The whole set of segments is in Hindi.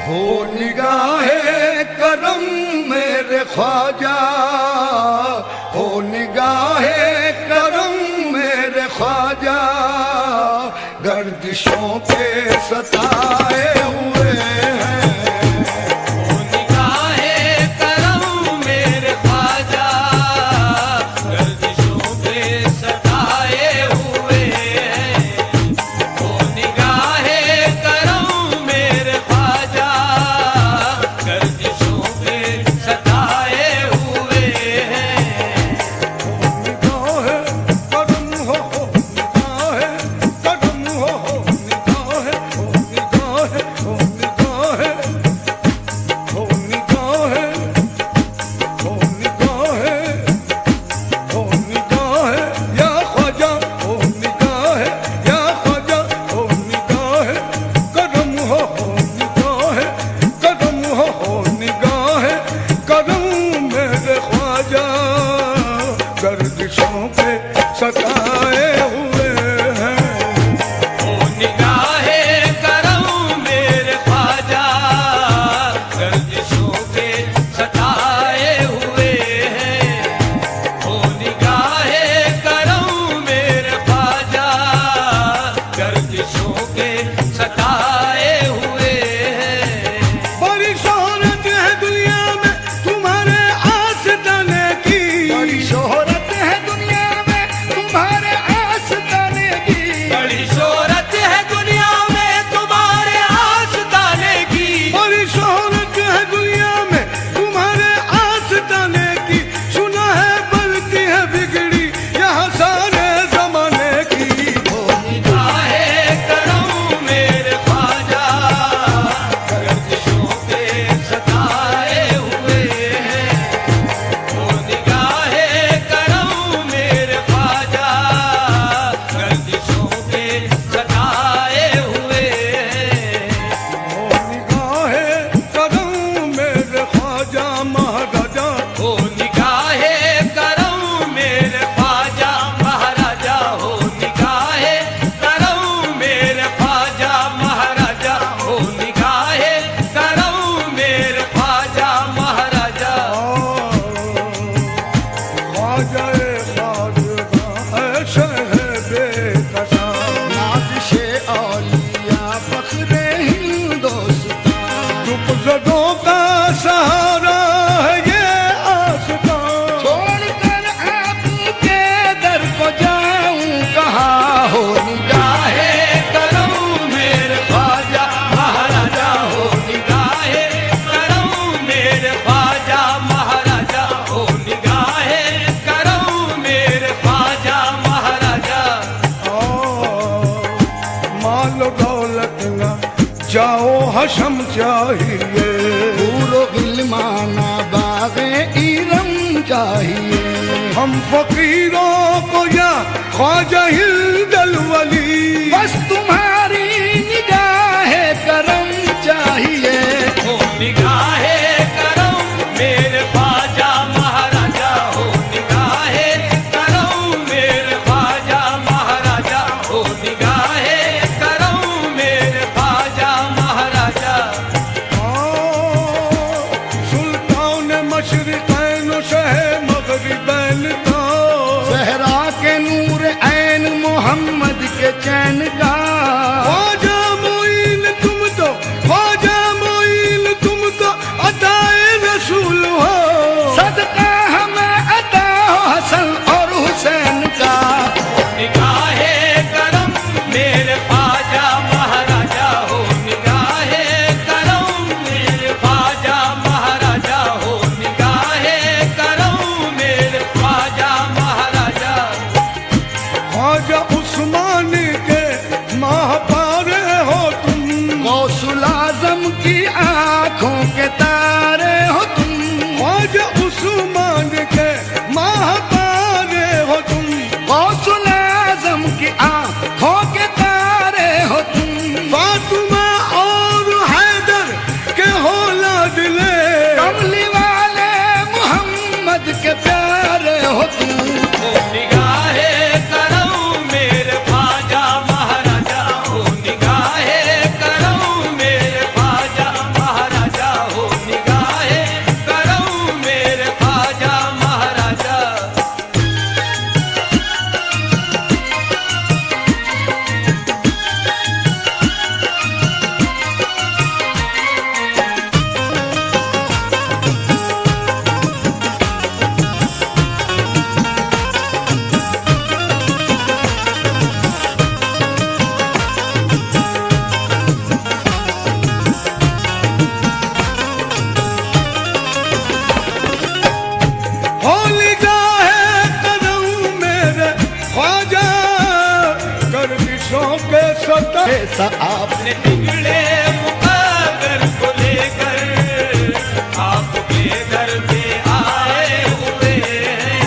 हो निगाहे करम मेरे ख्वाजा, हो निगाहे करम मेरे ख्वाजा, गर्दिशों के सताए हुए हैं। हो निगाहे करम मेरे ख्वाजा, गर्दिशों के सताए हुए हैं। हो निगाहे करम मेरे ख्वाजा, गर्दिशों के सताए हुए हैं। निगाहे करम हो निगाहे करम हो निगाहे हो निगाहे हो निगाहे हो निगाहे हो निगाहे या ख्वाजा, हो निगाहे या ख्वाजा, हो निगाहे करम हो निगाहे करम हो निगाहे करम मेरे ख्वाजा, गर्दिशों के सताए हुए हैं। हो निगाहे करम मेरे ख्वाजा, गर्दिशों के सताए हुए हैं। हो निगाहे करम मेरे ख्वाजा, गर्दिशों के सताए हुए हैं। बड़ी शोहरत है दुनिया में तुम्हारे आस्ताने की, बड़ी शोहरत है दुनिया में तुम्हारे आस्ताने की, बड़ी शोहरत है दुनिया में तुम्हारे आस्ताने की, बड़ी शोहरत है दुनिया में तुम्हारे आस्ताने की। सुना है बढ़ती है बिगड़ी यहाँ सारे जमाने की। हो निगाहे करम मेरे ख्वाजा, गर्दिशों के सताए हुए हैं। हो निगाहे करम मेरे ख्वाजा, गर्दिशों के सताए हुए हैं। निगाहे करम मेरे ख्वाजा महाराजा, हो निगाहे करम मेरे ख्वाजा महाराजा, हो निगाहे करम मेरे ख्वाजा महाराजा, हो निगाहे करम मेरे ख्वाजा महाराजा। ख्वाजा बेकसा, नाज़िशे औलिया फ़ख्रे हिंदुस्तान, चुप ज़दों का सहारा है ये आस्तान। छोड़कर आपके दर को जाऊं कहाँ, हो निगाहे करम मेरे ख्वाजा महाराजा, हो निगाहे करम मेरे ख्वाजा महाराजा, हो निगाहे करम मेरे ख्वाजा महाराजा। मालो दौलत न जाओ हशम चाहिए, पूरो गिलमाना बागे इरम चाहिए। हम फकीरों को या ख्वाजा हिंदल वली, बस तुम्हारी निगाहे करम चाहिए। हो निगाहे करम मेरे ख्वाजा महाराजा, हो निगाहे करम मेरे ख्वाजा महाराजा, हो निगाहे करम मेरे ख्वाजा महाराजा। सुल्तान मशरिक़ैन शह मग़रिबैन का, ज़हरा के नूर ऐन मोहम्मद के चैन का। ख्वाजा मोइन तुम तो, ख्वाजा मोइन तुम तो अताए रसूल हो, सदका हमें अता हो हसन और हुसैन का। निगाहे करम मेरे ख्वाजा महाराजा, हो निगाहे करम मेरे ख्वाजा महाराजा, हो निगाहे करम मेरे ख्वाजा महाराजा। ख्वाजा उस्मान के महापारे हो तुम, गौसुल आज़म की आँखों के तारे हो तुम। ख्वाजा उस्मान के महापारे हो तुम, गौसुल आज़म की आँखों के तारे हो तुम। फातिमा और हैदर के औलाद ले, कमली वाले मोहम्मद के प्यारे हो तुम। हो निगाहे करम मेरे ख्वाजा महाराजा, हो निगाहे करम मेरे ख्वाजा महाराजा। अपने बिगड़े मुकद्दर को लेकर आपके दर पे आए हुए हैं।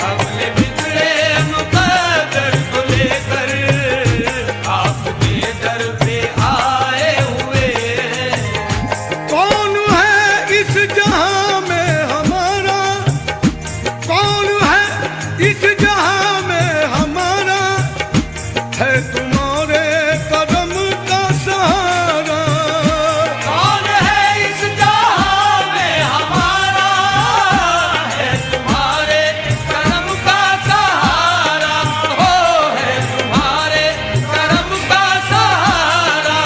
अपने बिगड़े मुकद्दर को लेकर आपके दर पे आए हुए हैं। कौन है इस जहां में हमारा, कौन है इस जहां में हमारा, है तुम्हारे कदम का सहारा। कौन है इस जहां में हमारा, है तुम्हारे करम का सहारा, हो है तुम्हारे करम का सहारा।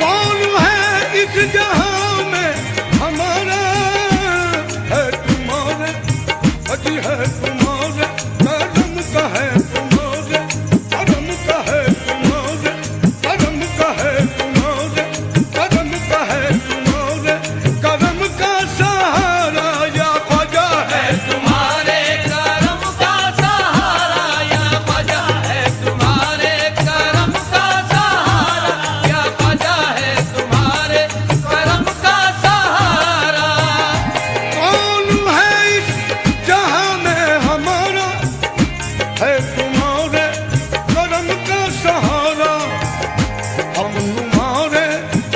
कौन है इस जहां में हमारा, है तुम्हारे, अजी है तुम्हारे करम का, है तुम्हारे करम का, है तुम्हारे करम का, है तुम्हारे करम का, है तुम्हारे करम का सहारा। या ख्वाजा है है तुम्हारे करम का सहारा, या ख्वाजा है तुम्हारे करम का सहारा, या ख्वाजा है तुम्हारे करम का सहारा। कौन है इस जहां में हमारा, है तुम्हारे करम का सहारा। हम तुम्हारे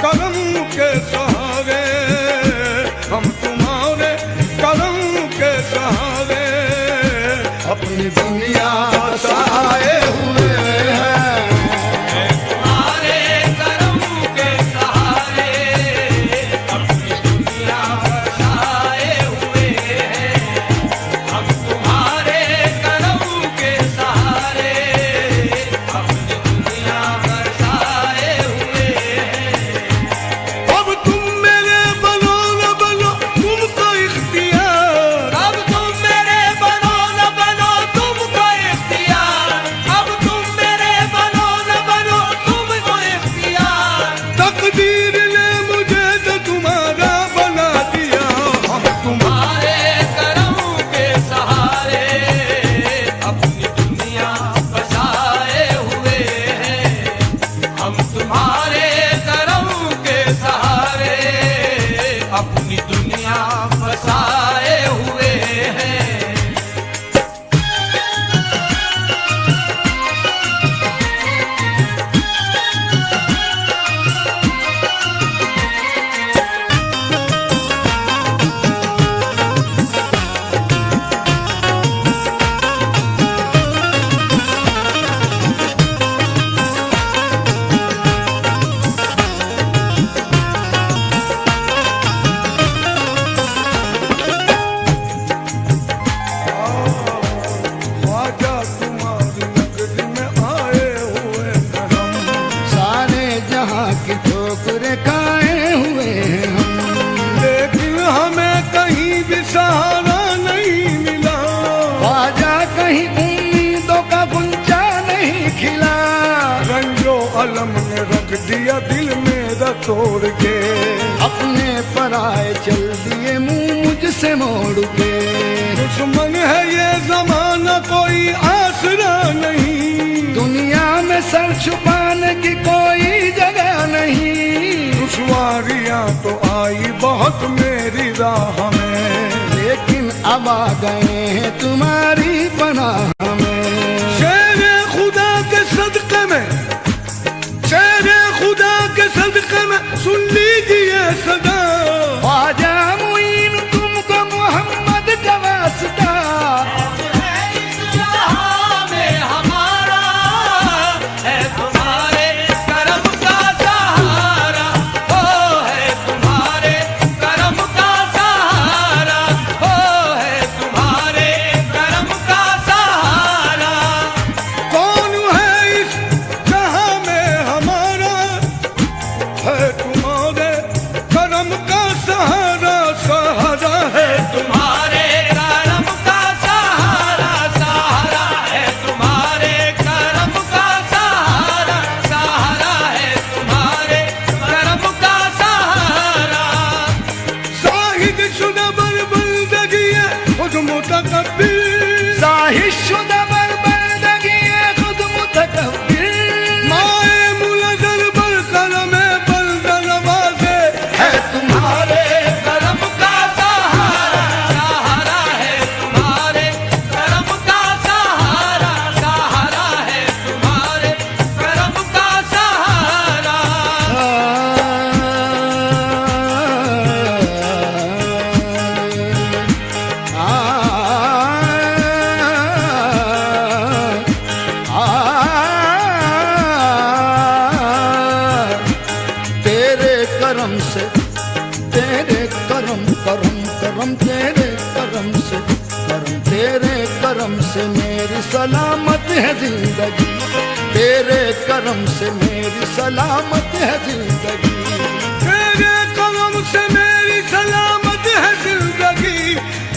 करम के सहारे, हम तुम्हारे करम के सहारे अपनी दुनिया बसाए हुए हैं। तुम्हारे करम के सहारे अपनी दुनिया बसाए हुए हैं। हम तुम्हारे करम के सहारे अपनी दुनिया बसाए हुए हैं। अब तुम मेरे बनो न बनो तुमको इख्तियार, अब तुम मेरे बनो न बनो तुमको इख्तियार, अब तुम मेरे बनो न बनो तुमको इख्तियार। तकदीर ने मुझे तो तुम्हारा बना दिया। हम तुम्हारे करम के सहारे अपनी दुनिया बसाए हुए हैं। हम तुम्हारे करम के सहारे अपनी दुनिया बसाए हुए हैं। ख्वाजा तुम्हारी नगरी में आए हुए हैं हम, सारे जहां की ठोकरें खाए हुए हैं हम। लेकिन हमें कहीं भी सहारा नहीं मिला। ख्वाजा कहीं उम्मीदों का गुंजा नहीं खिला। रंजो अलम ने रख दिया दिल मेरा तोड़ के, अपने पराए चल दिए मुंह मुझसे मोड़ के। दुश्मन है ये जमाना कोई आसरा नहीं। दुनिया में सर छुपाने की कोई जगह नहीं। दुश्वारियां तो आई बहुत मेरी राह में, लेकिन अब आ गए हैं तुम्हारी पनाह में। शेरे खुदा के सदक़े में, शेरे खुदा के सदक़े में सुन लीजिए सदा। ख्वाजा मुईन तुमको मोहम्मद का वास्ता। है इस जहां में हमारा, है तुम्हारे करम का सहारा, हो है तुम्हारे करम का सहारा, हो है तुम्हारे करम का सहारा। कौन है इस जहां में हमारा, है तुम्हारे करम मुतकब्बिर साहिशुदा बर्बरदगी खुद मुतकब्बिर माए मुलजर बर करम बंद नवाज़े है तुम्हारे करम का सहारा सहारा है तुम्हारे करम का सहारा सहारा है तुम्हारे करम का सहारा तेरे करम से तेरे करम करम करम तेरे करम से करम तेरे करम से मेरी सलामत है जिंदगी तेरे करम से मेरी सलामत है जिंदगी तेरे करम से मेरी सलामत है जिंदगी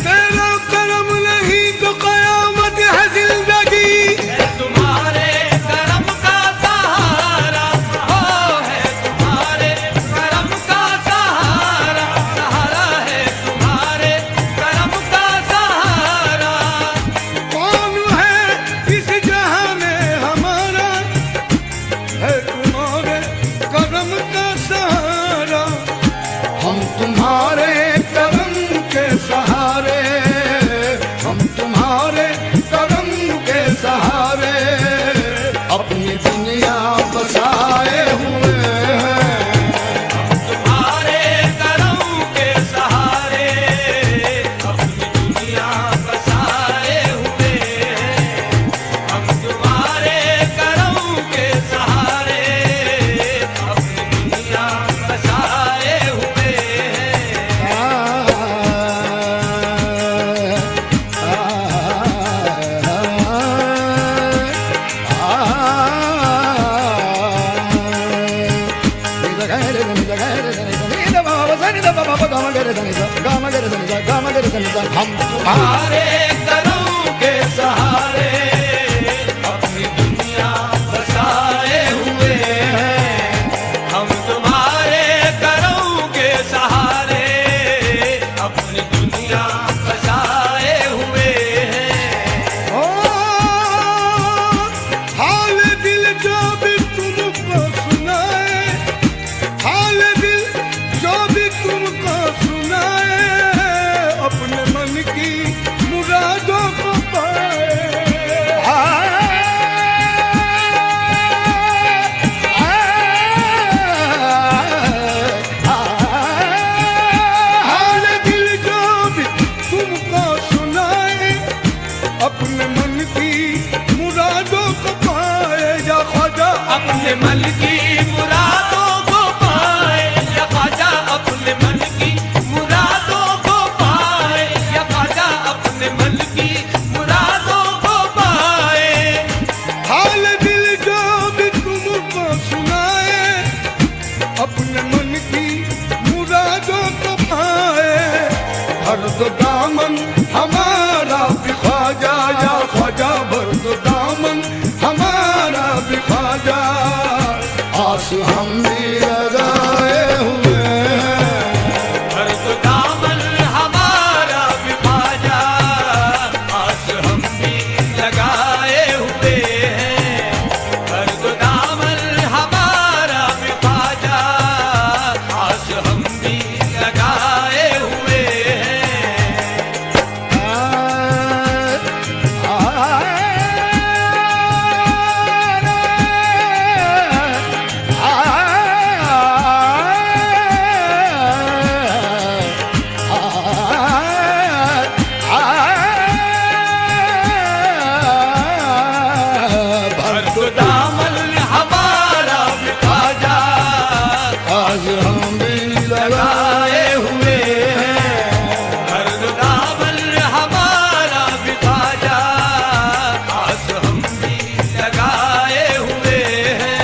तेरा करम नहीं तो कयामत है जिंदगी तुम्हारे करम का सहारा हो है तुम्हारे करम का सहारा सहारा है तुम्हारे करम का सहारा कौन है इस जहां में हमारा है तुम्हारे करम का सहारा हम तुम्हारे करम के सहारे हम तुम्हारे करम के सहारे अपनी दुनिया बसाए हुए हैं तुम्हारे करम के सहारे अपनी दुनिया बसाए हुए हैं हम तुम्हारे करम के सहारे अपनी दुनिया बसाए हुए हैं हम तुम्हारे करम के सहारे अपनी दुनिया बसाए हुए हैं हम तुम्हारे करम के सहारे अपनी दुनिया बसाए हुए हैं ओ हाल दिल जो भी तुमको सुनाए हाल दिल जो भी तुमको सुनाए अपने मन की मुरादों को पाए हाल दिल जो भी तुमको सुनाए अपने मन की मुरादों को पाए या ख्वाजा अपने मन की मुरादों को पाए या ख्वाजा अपने मन की मुरादों को पाए या ख्वाजा अपने मन की मुरादों को पाए हाल दिल जो भी तुमको सुनाए अपने मन की मुरादों को पाए भर दो दामन हमारा भी ख्वाजा या ख्वाजा भर दो दामन हमारा भी ख्वाजा आस हम भी लगाए हुए हैं हर तो दामन हमारा भी ख्वाजा आस हम भी लगाए हुए हैं हर तो दामन हमारा भी ख्वाजा आस हम भी लगाए हुए हैं हर तो दामन हमारा भी ख्वाजा आज हम भी लगा लगाए हुए हैं हर तो दामन हमारा भी ख्वाजा आस हम भी लगाए हुए हैं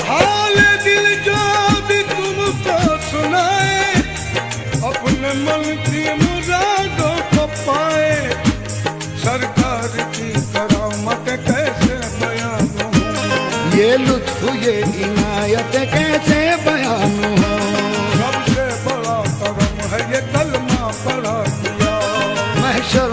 हाल दिल जो भी तुमको सुनाए अपने मन की मुरादों को पाए सरकार की करामत कैसे बयान हो ये लुत्फ ये इनायत कैसे बयान हो सबसे बड़ा करम है ये कलमा पढ़ा दिया महशर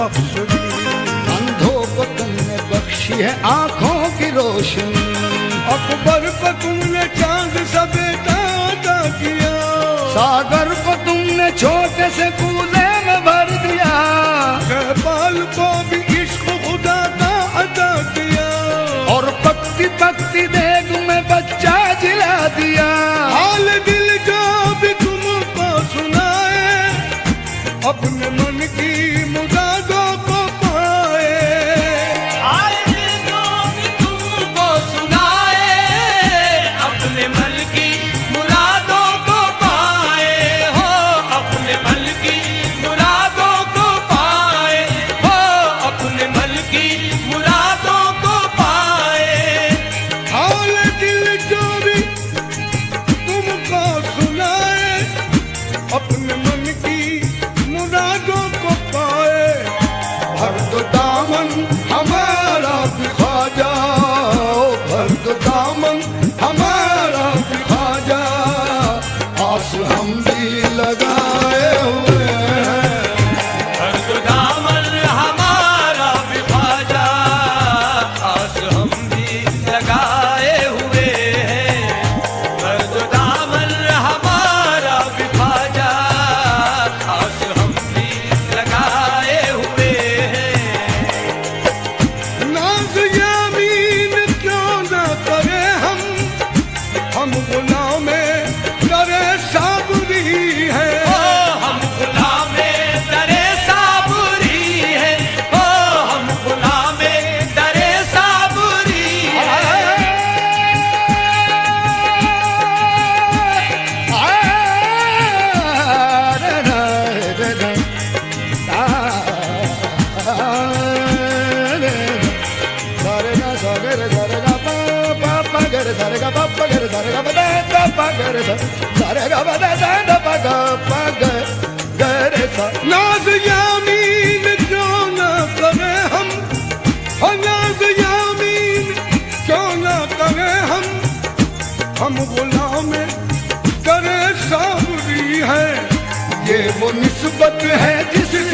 बख्श दी। अंधों को तुमने बख्शी है आंखों की रोशनी, अकबर को तुमने चांद सा बेटा अता किया, सागर को तुमने छोटे से कूले में भर दिया, शहपाल को भी इश्क खुदा का अता किया, और पकती पकती देग में बच्चा जिला दिया। हाल दिल जो भी तुमको सुनाए, अपने मन की मुरादों को पाए। हाल दिल जो भी तुमको सुनाए, अपने मन की मुरादों को पाए हो, अपने मन की मुरादों को पाए हो, अपने मन की मुरादों को पाए। हाल दिल जो भी तुमको सुनाए, अपने मन की मुरादों को पाए। भर दो दामन हमारा भी ख्वाजा, भर दो दामन हमारा भी ख्वाजा, आस हम भी लगाए हुए हैं। हर दो दामन हमारा भी ख्वाजा, आस हम भी लगाए हुए हैं। हर दो दामन हमारा भी ख्वाजा, आस हम भी लगाए हुए हैं। नाज यामीन क्यों न करे हम गुलामे करे साबरी है। ओ हम गुलामे दरे साबरी है, ओ हम गुलामे दरे साबरी है। नाज यामीन क्यों न करे हम, नाज यामीन क्यों न करे हम गुलामे करे साबरी है। ये वो निस्बत है जिससे